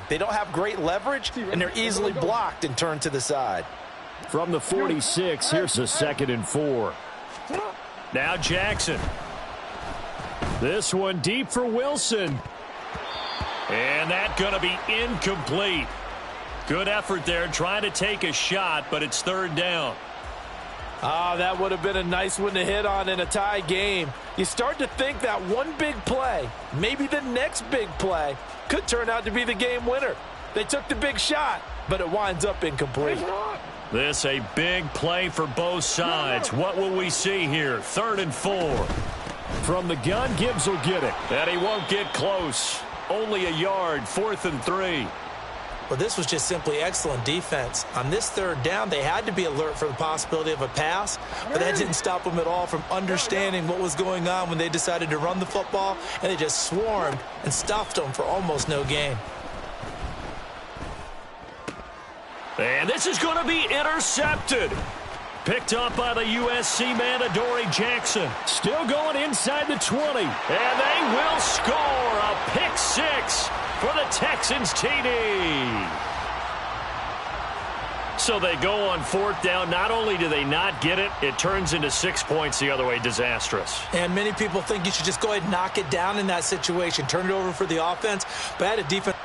They don't have great leverage, and they're easily blocked and turned to the side. From the 46, here's a 2nd and 4. Now Jackson. This one deep for Wilson. And that's going to be incomplete. Good effort there trying to take a shot, but it's 3rd down. That would have been a nice one to hit on in a tie game. You start to think that one big play, maybe the next big play, could turn out to be the game winner. They took the big shot, but it winds up incomplete. This a big play for both sides. What will we see here? 3rd and 4. From the gun, Gibbs will get it. And he won't get close. Only a yard, 4th and 3. Well, this was just simply excellent defense. On this 3rd down, they had to be alert for the possibility of a pass, but that didn't stop them at all from understanding what was going on when they decided to run the football, and they just swarmed and stuffed them for almost no gain. And this is going to be intercepted. Picked up by the USC man, Adoree Jackson. Still going inside the 20. And they will score a pick 6 for the Texans TD. So they go on 4th down. Not only do they not get it, it turns into 6 points the other way. Disastrous. And many people think you should just go ahead and knock it down in that situation. Turn it over for the offense. But at a defense.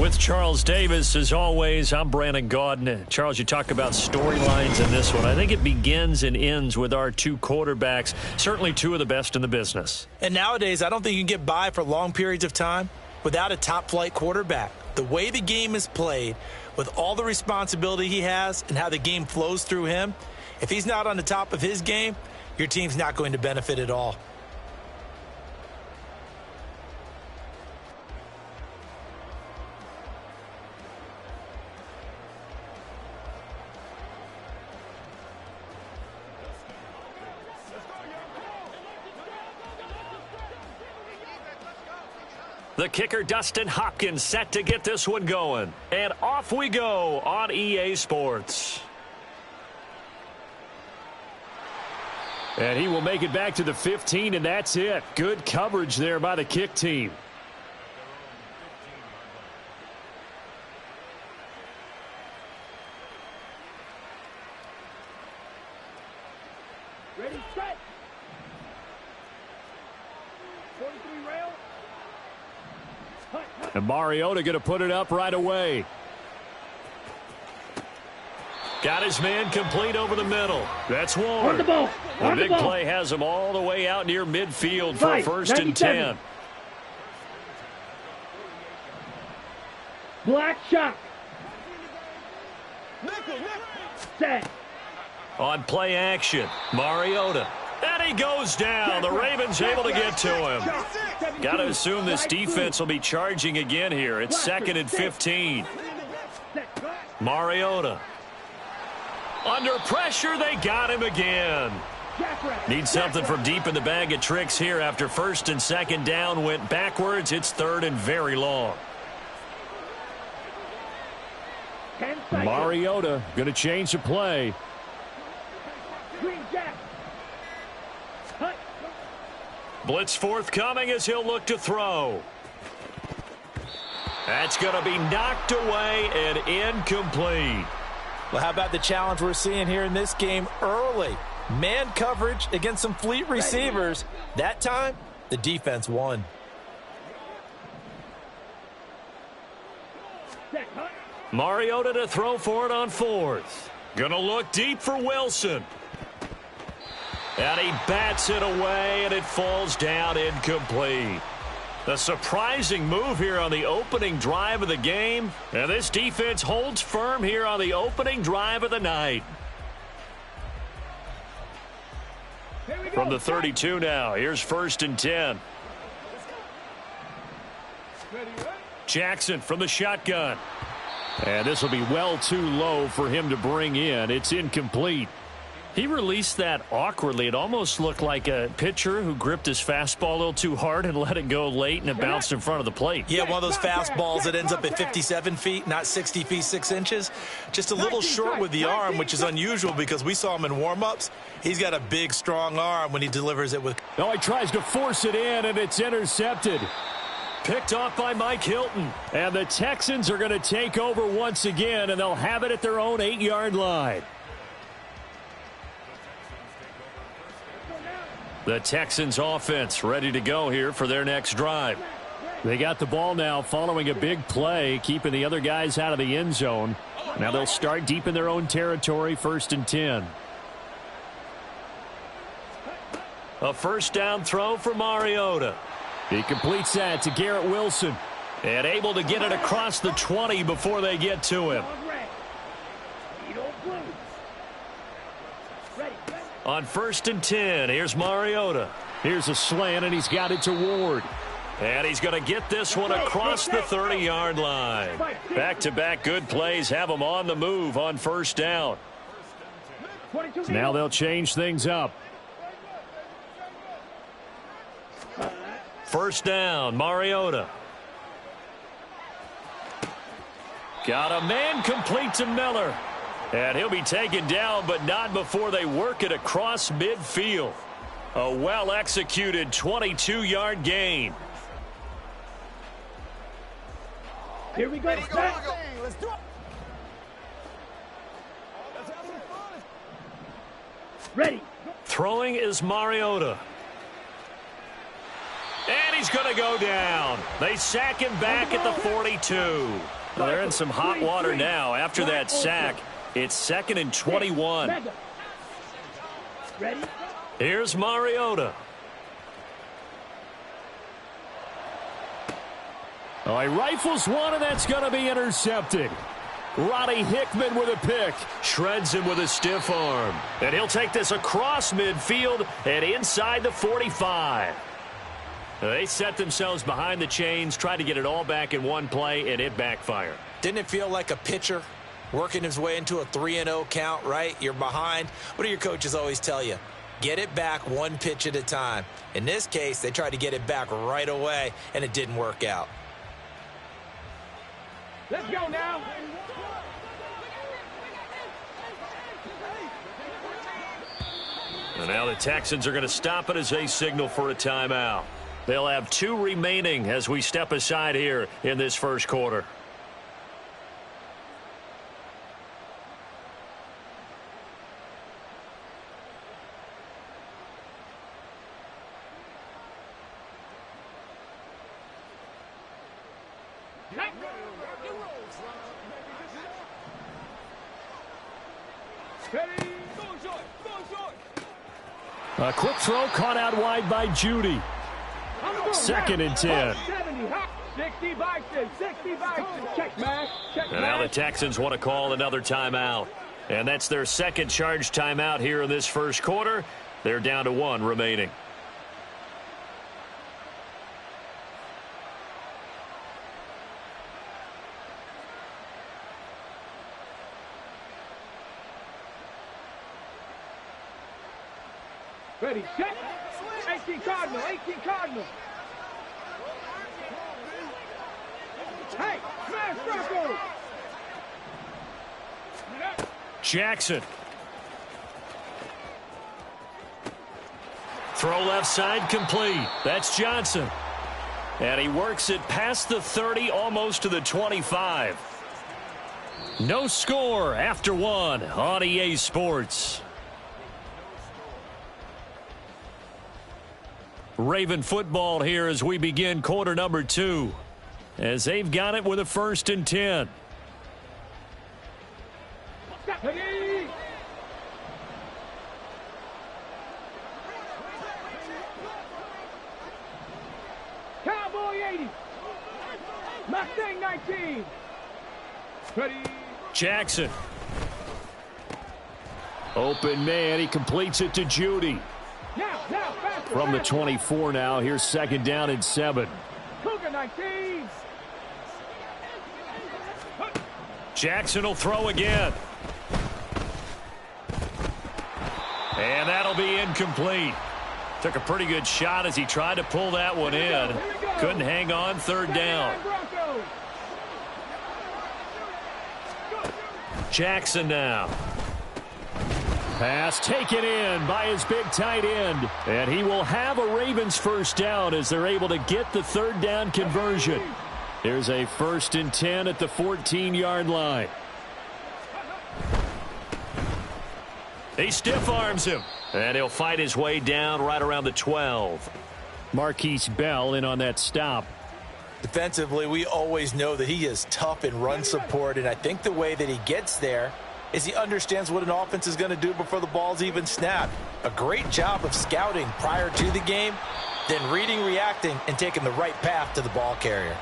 With Charles Davis, as always, I'm Brandon Gaudin. Charles, you talk about storylines in this one. I think it begins and ends with our two quarterbacks, certainly two of the best in the business. And nowadays, I don't think you can get by for long periods of time without a top-flight quarterback. The way the game is played, with all the responsibility he has and how the game flows through him, if he's not on the top of his game, your team's not going to benefit at all. The kicker, Dustin Hopkins, set to get this one going. And off we go on EA Sports. And he will make it back to the 15, and that's it. Good coverage there by the kick team. Ready, set. 43 rail. And Mariota going to put it up right away. Got his man complete over the middle. That's Warren. On the ball. The big play has him all the way out near midfield for a first and 10. Black shot. Set. On play action, Mariota. And he goes down. The Ravens able to get to him. Got to assume this defense will be charging again here. It's 2nd and 15. Mariota. Under pressure, they got him again. Need something from deep in the bag of tricks here after 1st and 2nd down went backwards. It's 3rd and very long. Mariota going to change the play. Blitz forthcoming as he'll look to throw. That's going to be knocked away and incomplete. Well, how about the challenge we're seeing here in this game early? Man coverage against some fleet receivers. That time, the defense won. Mariota to throw for it on 4th. Gonna look deep for Wilson. And he bats it away, and it falls down incomplete. A surprising move here on the opening drive of the game. And this defense holds firm here on the opening drive of the night. From the 32 now, here's 1st and 10. Jackson from the shotgun. And this will be well too low for him to bring in. It's incomplete. He released that awkwardly. It almost looked like a pitcher who gripped his fastball a little too hard and let it go late, and it bounced in front of the plate. Yeah, one of those fastballs that ends up at 57 feet, not 60 feet 6 inches. Just a little short with the arm, which is unusual because we saw him in warm-ups. He's got a big, strong arm when he delivers it with. No, he tries to force it in, and it's intercepted. Picked off by Mike Hilton. And the Texans are going to take over once again, and they'll have it at their own 8-yard line. The Texans offense ready to go here for their next drive. They got the ball now following a big play, keeping the other guys out of the end zone. Now they'll start deep in their own territory, 1st and 10. A 1st down throw for Mariota. He completes that to Garrett Wilson. And able to get it across the 20 before they get to him. On 1st and 10, here's Mariota. Here's a slant, and he's got it to Ward. And he's going to get this one across the 30-yard line. Back-to-back good plays have him on the move on 1st down. Now they'll change things up. 1st down, Mariota. Got a man complete to Miller. And he'll be taken down, but not before they work it across midfield. A well-executed 22-yard gain. Here we go. Let's do it. Ready. Throwing is Mariota. And he's going to go down. They sack him back at the 42. Well, they're in some hot water now. After that sack, it's 2nd and 21. Here's Mariota. Oh, he rifles one, and that's going to be intercepted. Roddy Hickman with a pick. Shreds him with a stiff arm. And he'll take this across midfield and inside the 45. They set themselves behind the chains, tried to get it all back in one play, and it backfired. Didn't it feel like a pitcher working his way into a 3-0 count, right? You're behind. What do your coaches always tell you? Get it back one pitch at a time. In this case, they tried to get it back right away, and it didn't work out. Let's go now. And now the Texans are going to stop it as they signal for a timeout. They'll have 2 remaining as we step aside here in this first quarter. A quick throw caught out wide by Judy. 2nd and 10. 60 Bison, 60 Bison. Check, man. Check, And now the Texans want to call another timeout. And that's their second charge timeout here in this first quarter. They're down to 1 remaining. Ready, check. 18 Cardinal, 18 Cardinal. Hey, smash Bronco. Jackson. Throw left side complete. That's Johnson. And he works it past the 30, almost to the 25. No score after 1 on EA Sports. Raven football here as we begin quarter number 2. As they've got it with a 1st and 10. Cowboy 80. Mustang 19. Ready. Jackson. Open man. He completes it to Judy. Now, faster. From the 24 now. Here's 2nd down and 7. Cougar 19. Jackson will throw again. And that'll be incomplete. Took a pretty good shot as he tried to pull that one in. Couldn't hang on, 3rd down. Jackson now. Pass taken in by his big tight end. And he will have a Ravens 1st down as they're able to get the 3rd down conversion. Here's a 1st and 10 at the 14-yard line. He stiff arms him. And he'll fight his way down right around the 12. Marquise Bell in on that stop. Defensively, we always know that he is tough in run support, and I think the way that he gets there is he understands what an offense is going to do before the ball's even snapped. A great job of scouting prior to the game, then reading, reacting, and taking the right path to the ball carrier.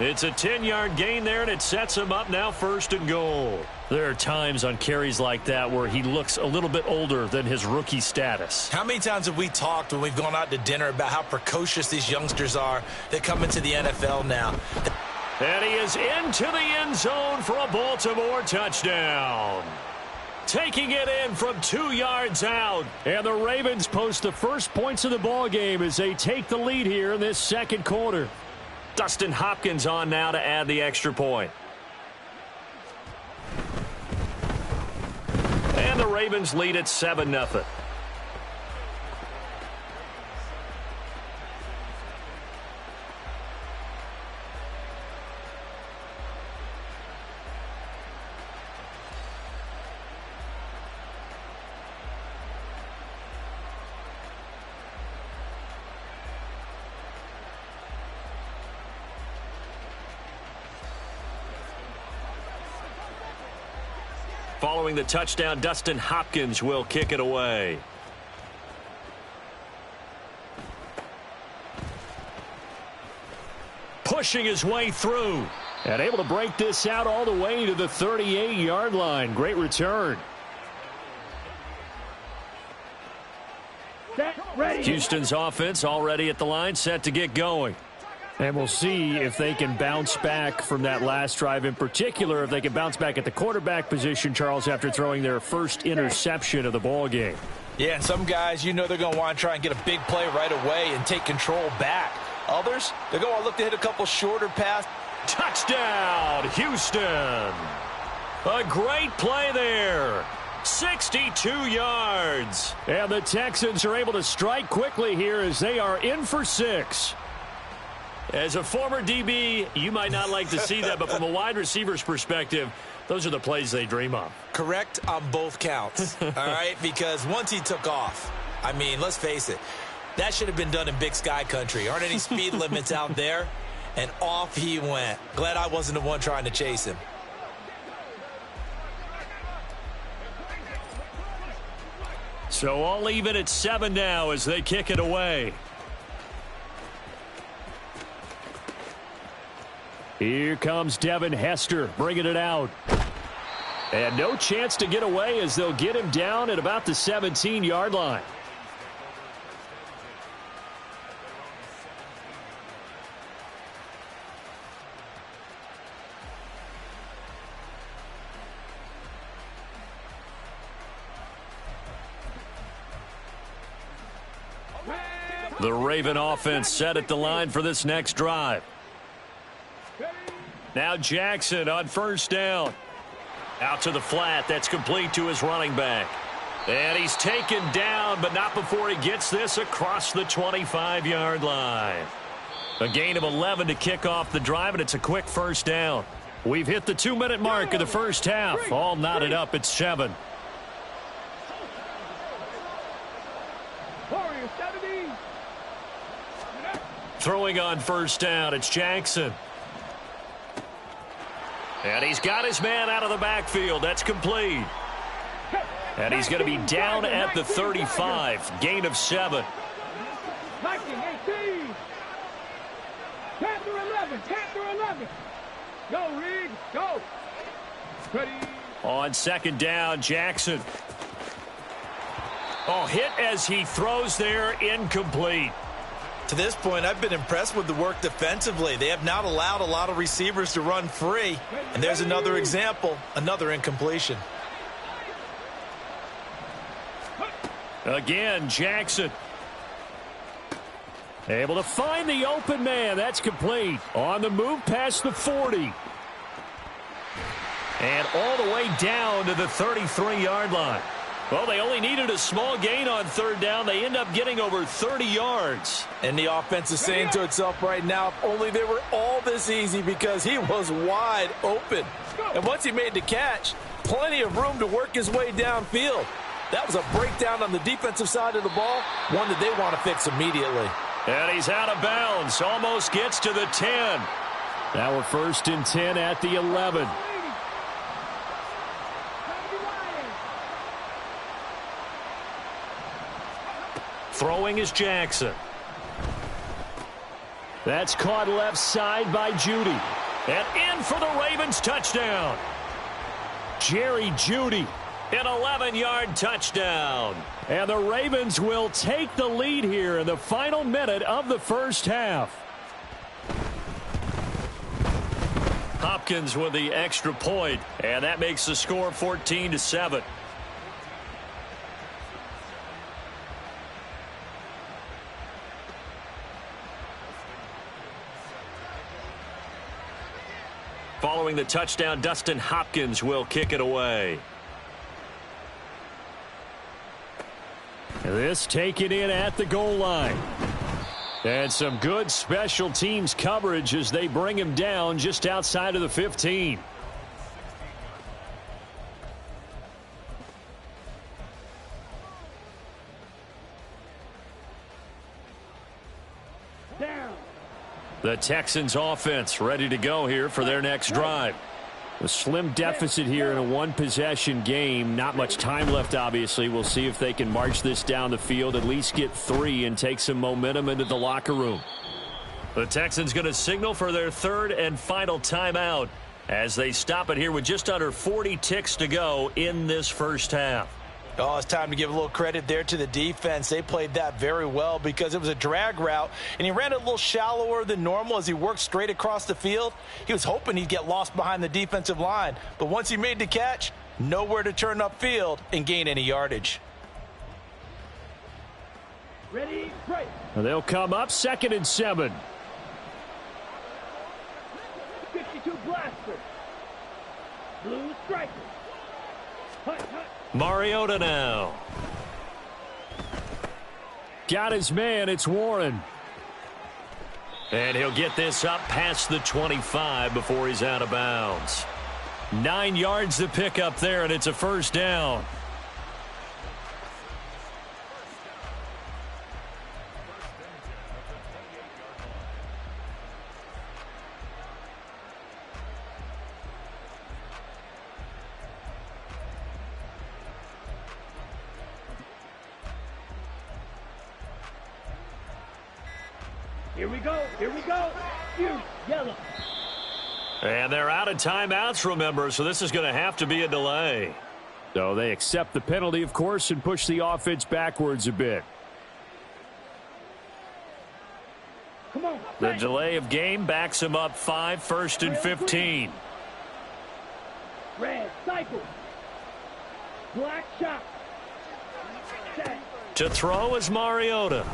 It's a 10-yard gain there, and it sets him up now 1st and goal. There are times on carries like that where he looks a little bit older than his rookie status. How many times have we talked when we've gone out to dinner about how precocious these youngsters are that come into the NFL now? And he is into the end zone for a Baltimore touchdown. Taking it in from 2 yards out. And the Ravens post the first points of the ball game as they take the lead here in this 2nd quarter. Dustin Hopkins on now to add the extra point. And the Ravens lead at 7-0. Following the touchdown, Dustin Hopkins will kick it away. Pushing his way through. And able to break this out all the way to the 38-yard line. Great return. Set, ready. Houston's offense already at the line, set to get going. And we'll see if they can bounce back from that last drive. In particular, if they can bounce back at the quarterback position, Charles, after throwing their first interception of the ball game. Yeah, and some guys, you know they're going to want to try and get a big play right away and take control back. Others, they're going to look to hit a couple shorter passes. Touchdown, Houston. A great play there. 62 yards. And the Texans are able to strike quickly here as they are in for 6. As a former DB, you might not like to see that, but from a wide receiver's perspective, those are the plays they dream of. Correct on both counts, all right? Because once he took off, I mean, let's face it, that should have been done in Big Sky country. Aren't any speed limits out there? And off he went. Glad I wasn't the one trying to chase him. So all even at 7 now as they kick it away. Here comes Devin Hester bringing it out. And no chance to get away as they'll get him down at about the 17-yard line. The Raven offense set at the line for this next drive. Now Jackson on first down. Out to the flat. That's complete to his running back. And he's taken down, but not before he gets this across the 25-yard line. A gain of 11 to kick off the drive, and it's a quick first down. We've hit the 2-minute mark of the first half. All knotted up at 7. Throwing on first down, it's Jackson. And he's got his man out of the backfield. That's complete. And he's going to be down at the 35. Gain of 7. 19, 18. 10 through 11. 10 through 11. Go, Reed. Go. Ready. On second down, Jackson. Oh, hit as he throws there, incomplete. To this point, I've been impressed with the work defensively. They have not allowed a lot of receivers to run free. And there's another example, another incompletion. Again, Jackson. Able to find the open man. That's complete. On the move past the 40. And all the way down to the 33-yard line. Well, they only needed a small gain on third down. They end up getting over 30 yards. And the offense is saying to itself right now, if only they were all this easy, because he was wide open. And once he made the catch, plenty of room to work his way downfield. That was a breakdown on the defensive side of the ball, one that they want to fix immediately. And he's out of bounds, almost gets to the 10. Now we're first and 10 at the 11. Throwing is Jackson. That's caught left side by Judy. And in for the Ravens touchdown. Jerry Judy. An 11-yard touchdown. And the Ravens will take the lead here in the final minute of the first half. Hopkins with the extra point, and that makes the score 14-7. Following the touchdown, Dustin Hopkins will kick it away. This taken in at the goal line. And some good special teams coverage as they bring him down just outside of the 15. The Texans offense ready to go here for their next drive. A slim deficit here in a one-possession game. Not much time left, obviously. We'll see if they can march this down the field, at least get 3, and take some momentum into the locker room. The Texans going to signal for their third and final timeout as they stop it here with just under 40 ticks to go in this first half. Oh, it's time to give a little credit there to the defense. They played that very well because it was a drag route, and he ran it a little shallower than normal as he worked straight across the field. He was hoping he'd get lost behind the defensive line, but once he made the catch, nowhere to turn upfield and gain any yardage. Ready, break. They'll come up 2nd and 7. 52 blaster. Blue striker. Hut, hut. Mariota now. Got his man. It's Warren. And he'll get this up past the 25 before he's out of bounds. 9 yards to pick up there, and it's a first down. Here we go. Here we go. You, yellow. And they're out of timeouts, remember, so this is going to have to be a delay. So they accept the penalty, of course, and push the offense backwards a bit. Come on. The delay of game backs him up 5, 1st and 15. Red cycle. Black shot. Set. To throw is Mariota.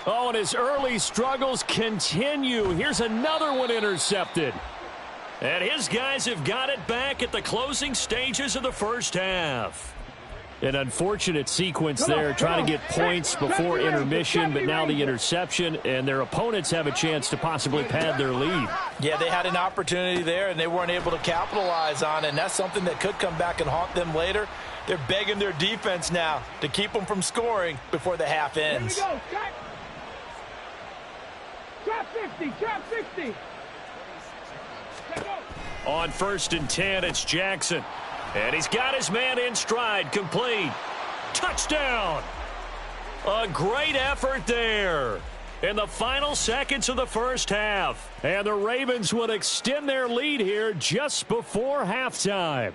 Oh, and his early struggles continue. Here's another one intercepted. And his guys have got it back at the closing stages of the first half. An unfortunate sequence there, trying to get points before intermission, but now the interception, and their opponents have a chance to possibly pad their lead. Yeah, they had an opportunity there, and they weren't able to capitalize on it, and that's something that could come back and haunt them later. They're begging their defense now to keep them from scoring before the half ends. Here we go. Trap 50, trap 60. On 1st and 10, it's Jackson. And he's got his man in stride, complete. Touchdown! A great effort there in the final seconds of the first half. And the Ravens would extend their lead here just before halftime.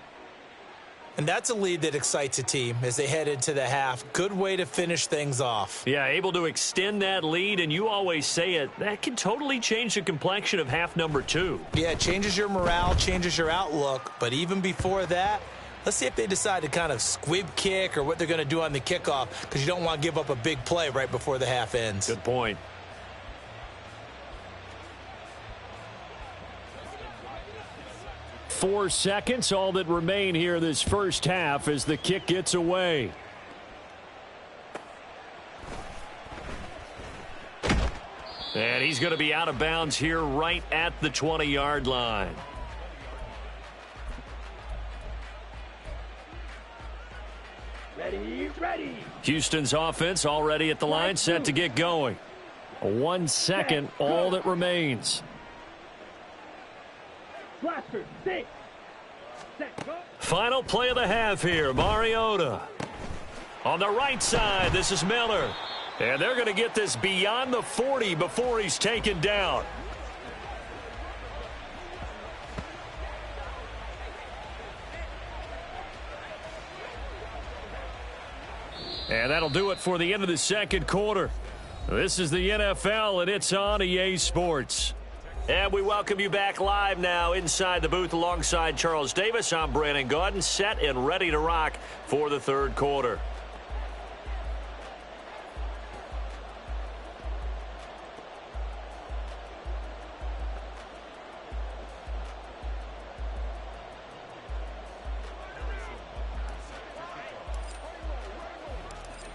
And that's a lead that excites a team as they head into the half. Good way to finish things off. Yeah, able to extend that lead, and you always say it, that can totally change the complexion of half number 2. Yeah, it changes your morale, changes your outlook. But even before that, let's see if they decide to kind of squib kick or what they're going to do on the kickoff, because you don't want to give up a big play right before the half ends. Good point. Four seconds, all that remain here this first half as the kick gets away. And he's going to be out of bounds here right at the 20-yard line. Ready, ready. Houston's offense already at the line, set to get going. 1 second, all that remains. Blaster, 6. Set, go. Final play of the half here, Mariota. On the right side, this is Miller. And they're going to get this beyond the 40 before he's taken down. And that'll do it for the end of the second quarter. This is the NFL, and it's on EA Sports. And we welcome you back live now inside the booth alongside Charles Davis. I'm Brandon Gaudin, set and ready to rock for the third quarter.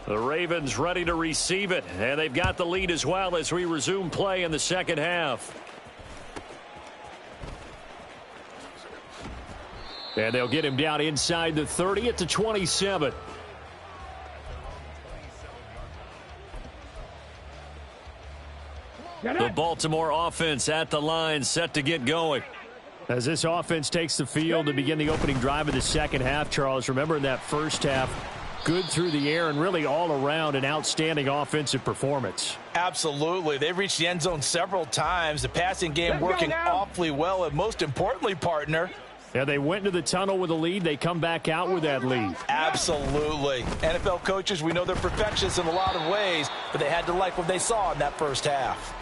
The Ravens ready to receive it, and they've got the lead as well as we resume play in the second half. And they'll get him down inside the 30 at the 27. The Baltimore offense at the line, set to get going. As this offense takes the field to begin the opening drive of the second half, Charles, remember in that first half, good through the air and really all around an outstanding offensive performance. Absolutely. They've reached the end zone several times. The passing game working awfully well, and most importantly, partner, yeah, they went into the tunnel with a lead. They come back out with that lead. Absolutely. NFL coaches, we know they're perfectionists in a lot of ways, but they had to like what they saw in that first half.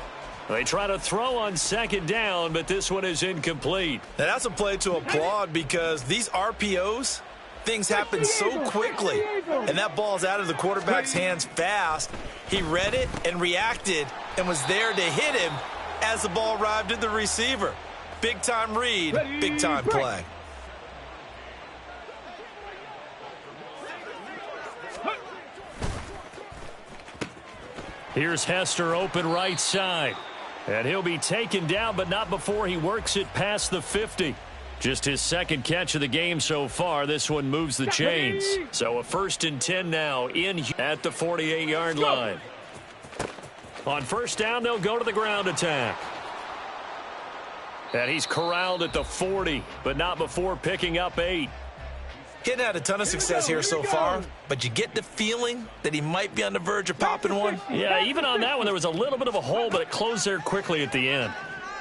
They try to throw on second down, but this one is incomplete. And that's a play to applaud because these RPOs, things happen so quickly. And that ball's out of the quarterback's hands fast. He read it and reacted and was there to hit him as the ball arrived at the receiver. Big-time read, big-time play. Here's Hester open right side. And he'll be taken down, but not before he works it past the 50. Just his second catch of the game so far. This one moves the chains. So a 1st and 10 now in at the 48-yard line. On first down, they'll go to the ground attack. And he's corralled at the 40, but not before picking up 8. Getting had a ton of success here so far, but you get the feeling that he might be on the verge of popping one. Yeah, even on that one, there was a little bit of a hole, but it closed there quickly at the end.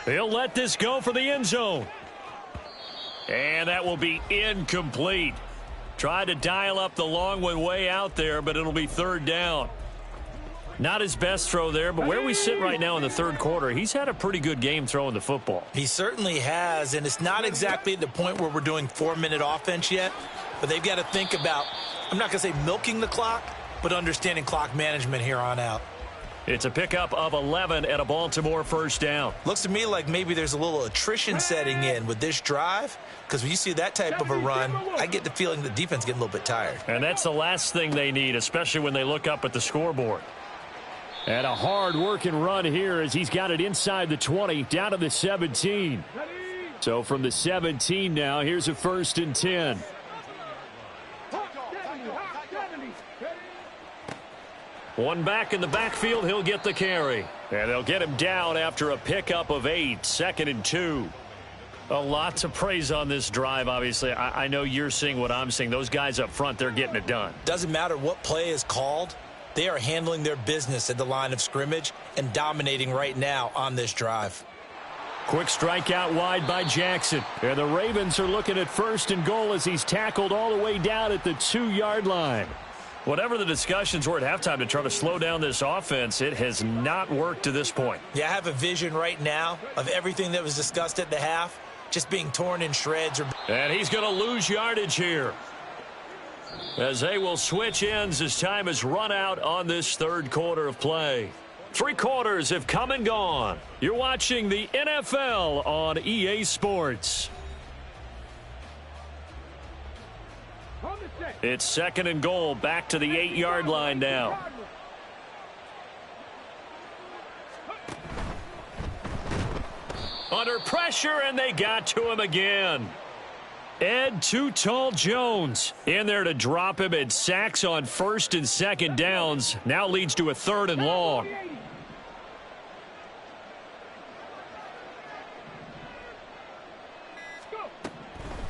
He'll let this go for the end zone. And that will be incomplete. Tried to dial up the long one way out there, but it'll be 3rd down. Not his best throw there, but where we sit right now in the 3rd quarter, he's had a pretty good game throwing the football. He certainly has, and it's not exactly at the point where we're doing 4-minute offense yet, but they've got to think about, I'm not going to say milking the clock, but understanding clock management here on out. It's a pickup of 11 at a Baltimore 1st down. Looks to me like maybe there's a little attrition setting in with this drive, because when you see that type of a run, I get the feeling the defense getting a little bit tired. And that's the last thing they need, especially when they look up at the scoreboard. And a hard-working run here as he's got it inside the 20, down to the 17. So from the 17 now, here's a 1st and 10. One back in the backfield, he'll get the carry. And they'll get him down after a pickup of 8, 2nd and 2. A lot to praise on this drive, obviously. I know you're seeing what I'm seeing. Those guys up front, they're getting it done. Doesn't matter what play is called. They are handling their business at the line of scrimmage and dominating right now on this drive. Quick strike out wide by Jackson. And the Ravens are looking at 1st and goal as he's tackled all the way down at the 2-yard line. Whatever the discussions were at halftime to try to slow down this offense, it has not worked to this point. Yeah, I have a vision right now of everything that was discussed at the half just being torn in shreds. And he's going to lose yardage here, as they will switch ends as time has run out on this 3rd quarter of play. 3 quarters have come and gone. You're watching the NFL on EA Sports. It's 2nd and goal, back to the 8-yard line now. Under pressure, and they got to him again. Ed Too Tall Jones in there to drop him, and sacks on 1st and 2nd downs. Now leads to a 3rd and long.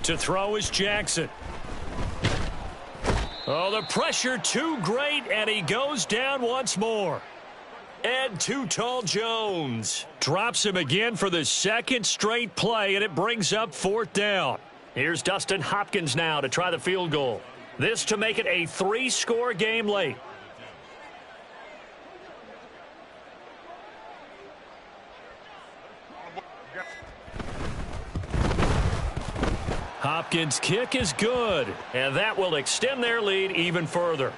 To throw is Jackson. Oh, the pressure too great, and he goes down once more. Ed Too Tall Jones drops him again for the 2nd straight play, and it brings up 4th down. Here's Dustin Hopkins now to try the field goal. This to make it a 3-score game late. Hopkins' kick is good, and that will extend their lead even further.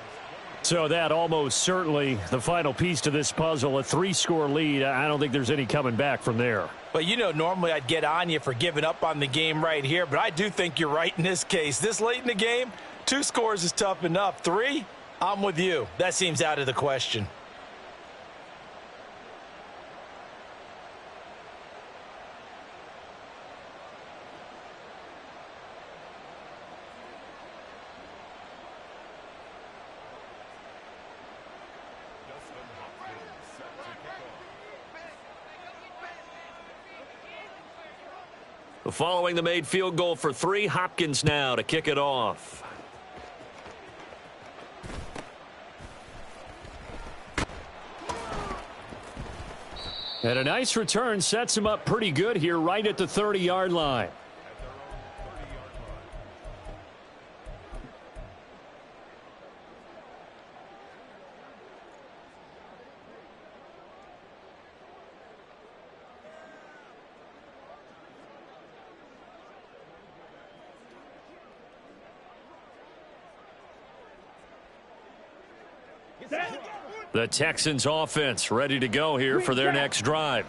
So that almost certainly the final piece to this puzzle, a 3-score lead. I don't think there's any coming back from there. Well, you know, normally I'd get on you for giving up on the game right here, but I do think you're right in this case. This late in the game, 2 scores is tough enough. 3, I'm with you. That seems out of the question. Following the made field goal for 3, Hopkins now to kick it off. And a nice return sets him up pretty good here right at the 30-yard line. The Texans offense ready to go here for their next drive.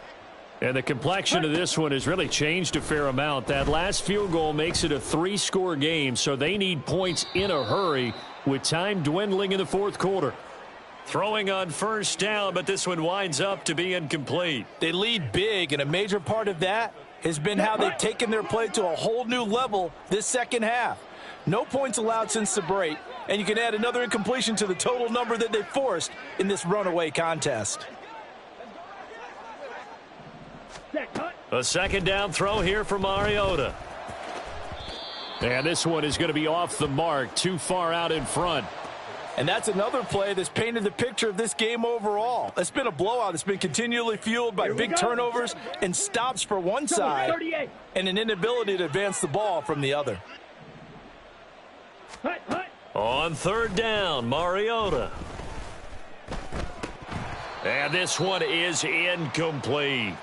And the complexion of this one has really changed a fair amount. That last field goal makes it a 3-score game, so they need points in a hurry with time dwindling in the fourth quarter. Throwing on first down, but this one winds up to be incomplete. They lead big, and a major part of that has been how they've taken their play to a whole new level this second half. No points allowed since the break, and you can add another incompletion to the total number that they forced in this runaway contest. A second down throw here for Mariota. And this one is going to be off the mark, too far out in front. And that's another play that's painted the picture of this game overall. It's been a blowout. It's been continually fueled by big turnovers and stops for one side and an inability to advance the ball from the other. On third down, Mariota. And this one is incomplete.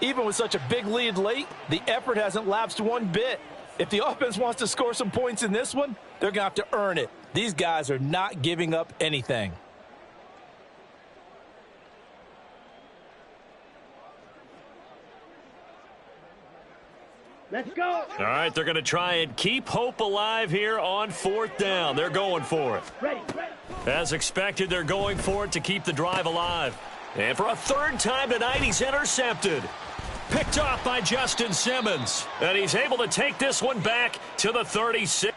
Even with such a big lead late, the effort hasn't lapsed one bit. If the offense wants to score some points in this one, they're going to have to earn it. These guys are not giving up anything. Let's go. All right, they're going to try and keep hope alive here on fourth down. They're going for it. Ready. As expected, they're going for it to keep the drive alive. And for a third time tonight, he's intercepted. Picked off by Justin Simmons. And he's able to take this one back to the 36.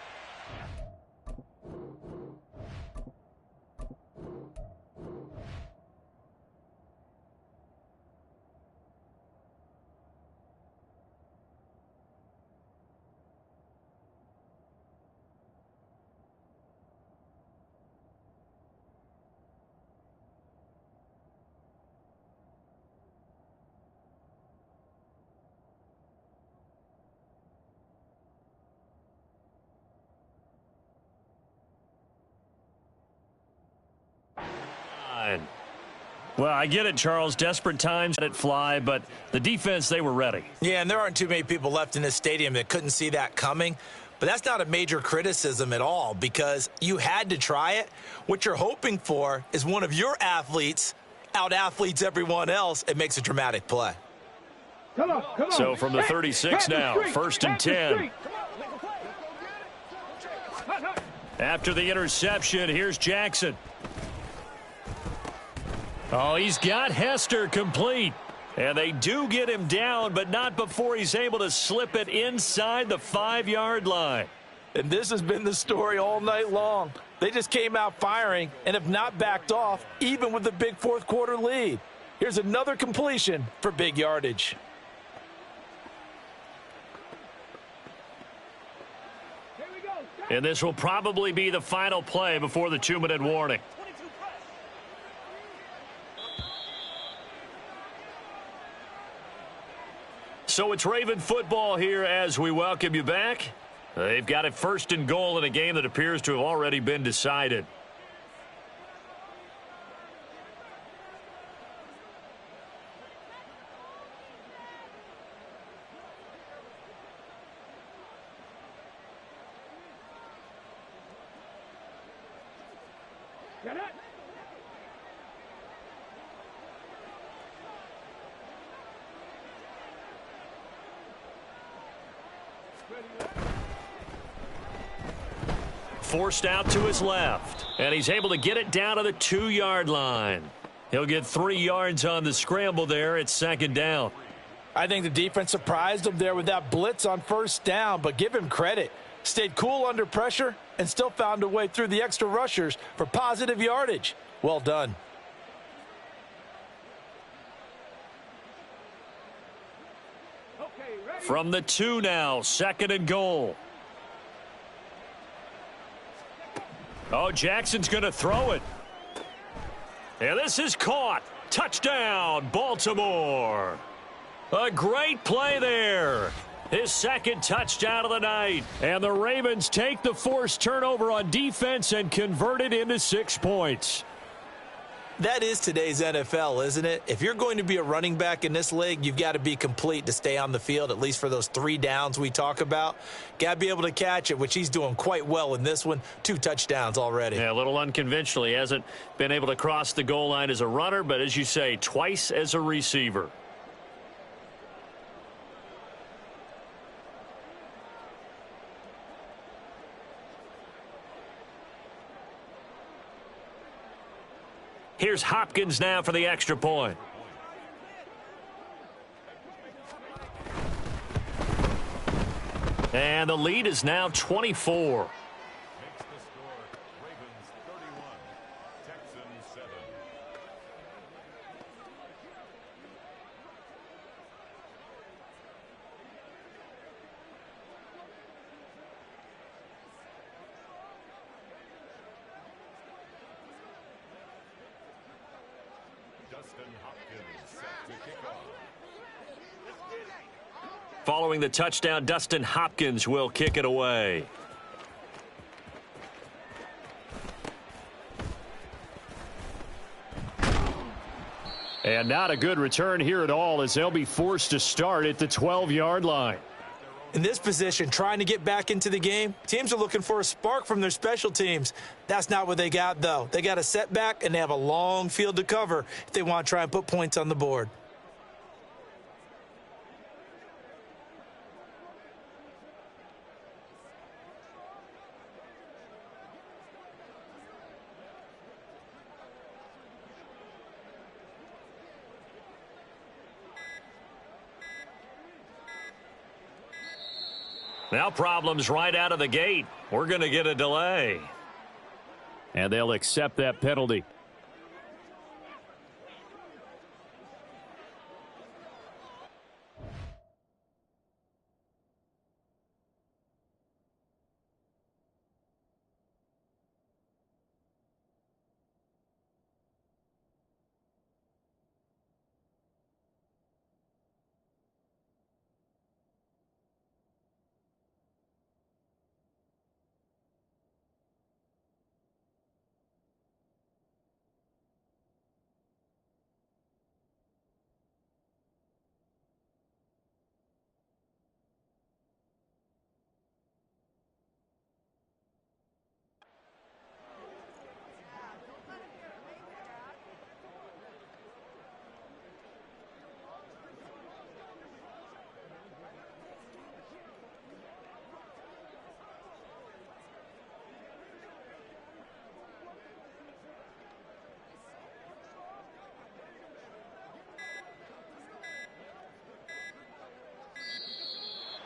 Well, I get it, Charles. Desperate times let it fly, but the defense, they were ready. Yeah, and there aren't too many people left in this stadium that couldn't see that coming. But that's not a major criticism at all because you had to try it. What you're hoping for is one of your athletes out-athletes everyone else. It makes a dramatic play. Come on. So from the 36 now, first and 10. After the interception, here's Jackson. Oh, he's got Hester complete. And they do get him down, but not before he's able to slip it inside the 5-yard line. And this has been the story all night long. They just came out firing and have not backed off, even with the big fourth quarter lead. Here's another completion for big yardage. And this will probably be the final play before the 2-minute warning. So it's Raven football here as we welcome you back. They've got it first and goal in a game that appears to have already been decided. Get it. Forced out to his left. And he's able to get it down to the 2-yard line. He'll get 3 yards on the scramble there. It's second down. I think the defense surprised him there with that blitz on first down, but give him credit. Stayed cool under pressure and still found a way through the extra rushers for positive yardage. Well done. From the 2 now, 2nd and goal. Oh, Jackson's going to throw it. And this is caught. Touchdown, Baltimore. A great play there. His 2nd touchdown of the night. And the Ravens take the forced turnover on defense and convert it into 6 points. That is today's NFL, isn't it? If you're going to be a running back in this league, you've got to be complete to stay on the field, at least for those 3 downs we talk about. Got to be able to catch it, which he's doing quite well in this one. 2 touchdowns already. Yeah, a little unconventional. He hasn't been able to cross the goal line as a runner, but as you say, twice as a receiver. Here's Hopkins now for the extra point. And the lead is now 24. Following the touchdown, Dustin Hopkins will kick it away. And not a good return here at all, as they'll be forced to start at the 12-yard line. In this position, trying to get back into the game, teams are looking for a spark from their special teams. That's not what they got, though. They got a setback, and they have a long field to cover if they want to try and put points on the board. Now problems right out of the gate. We're going to get a delay. And they'll accept that penalty.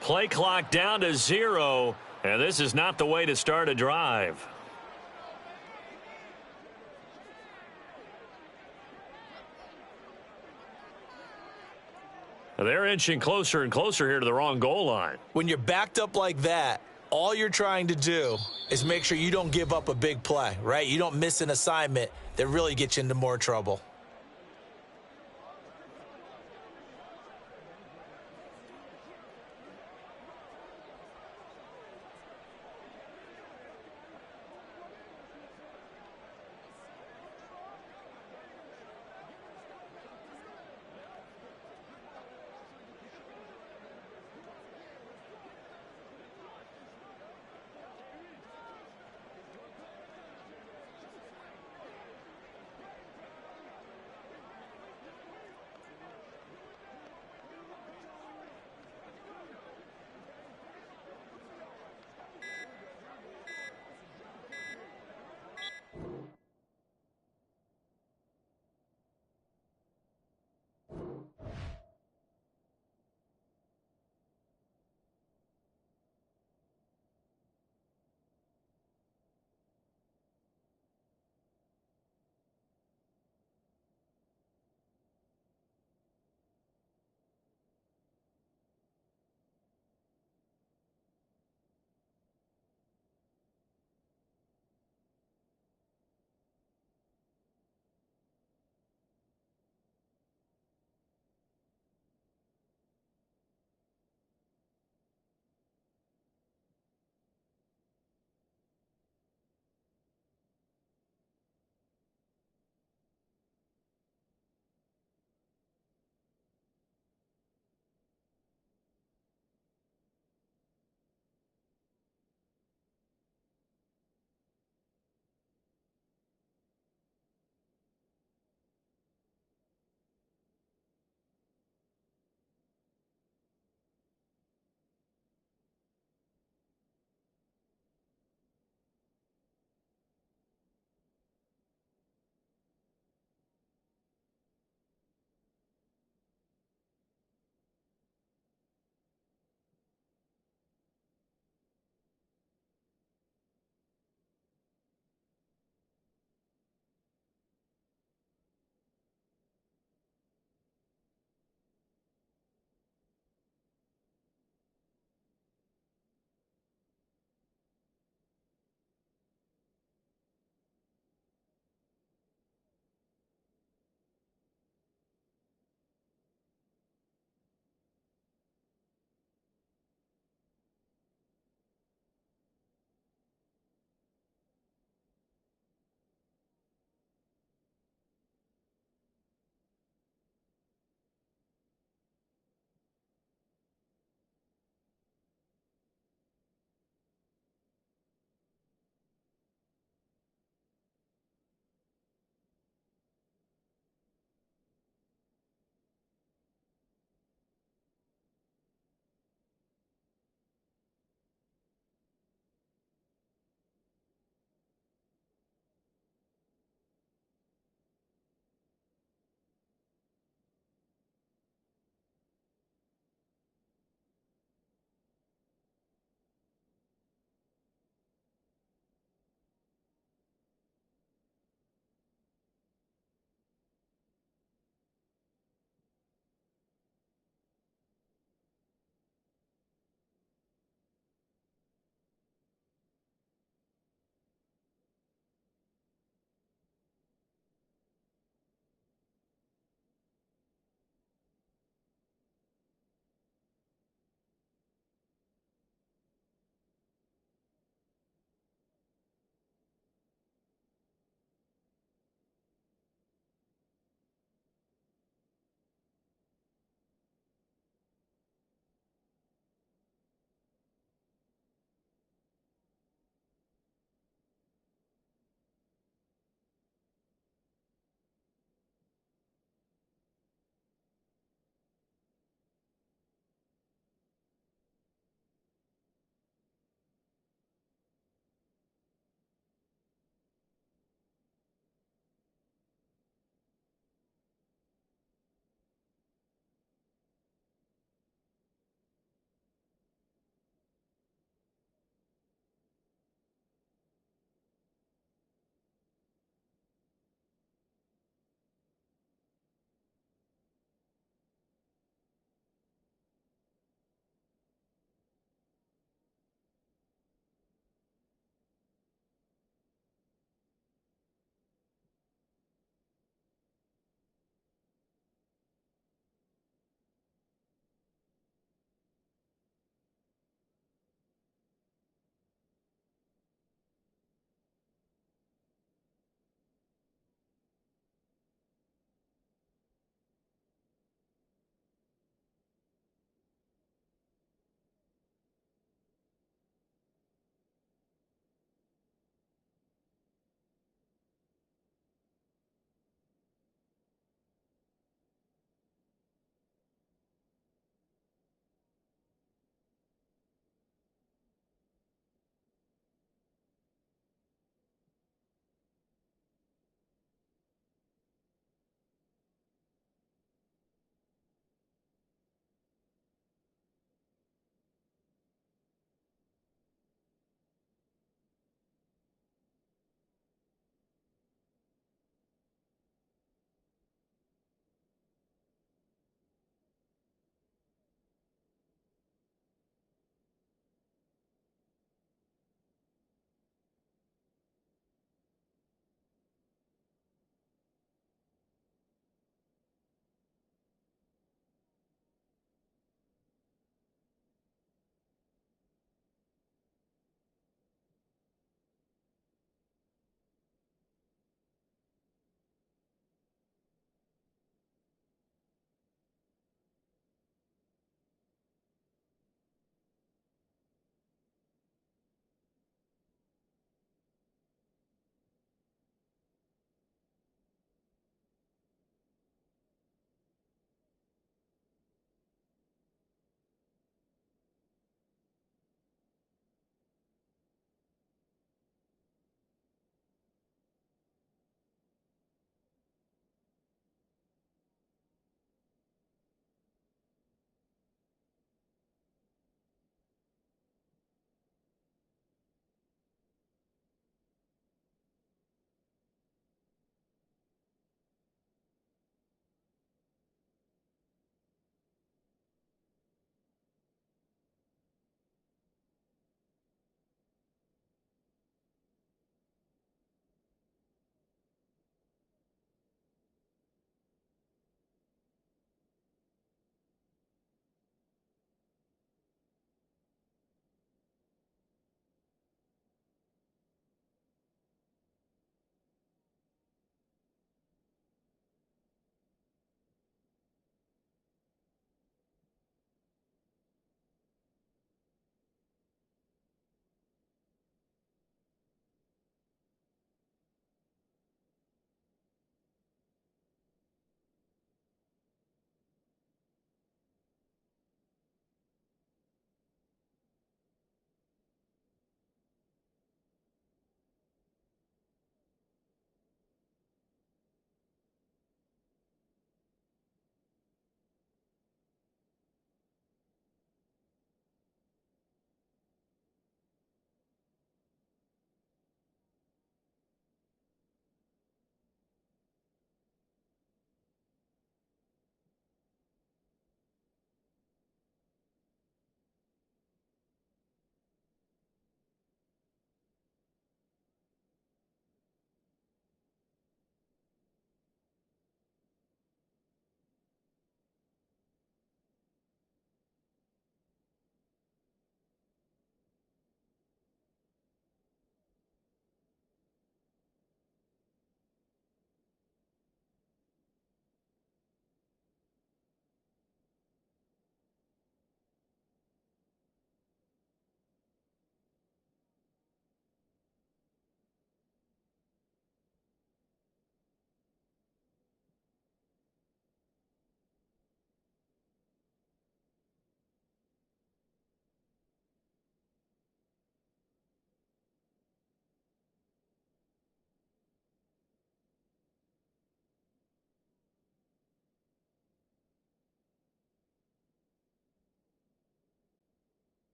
Play clock down to 0, and this is not the way to start a drive. They're inching closer and closer here to the wrong goal line. When you're backed up like that, all you're trying to do is make sure you don't give up a big play, right? You don't miss an assignment that really gets you into more trouble.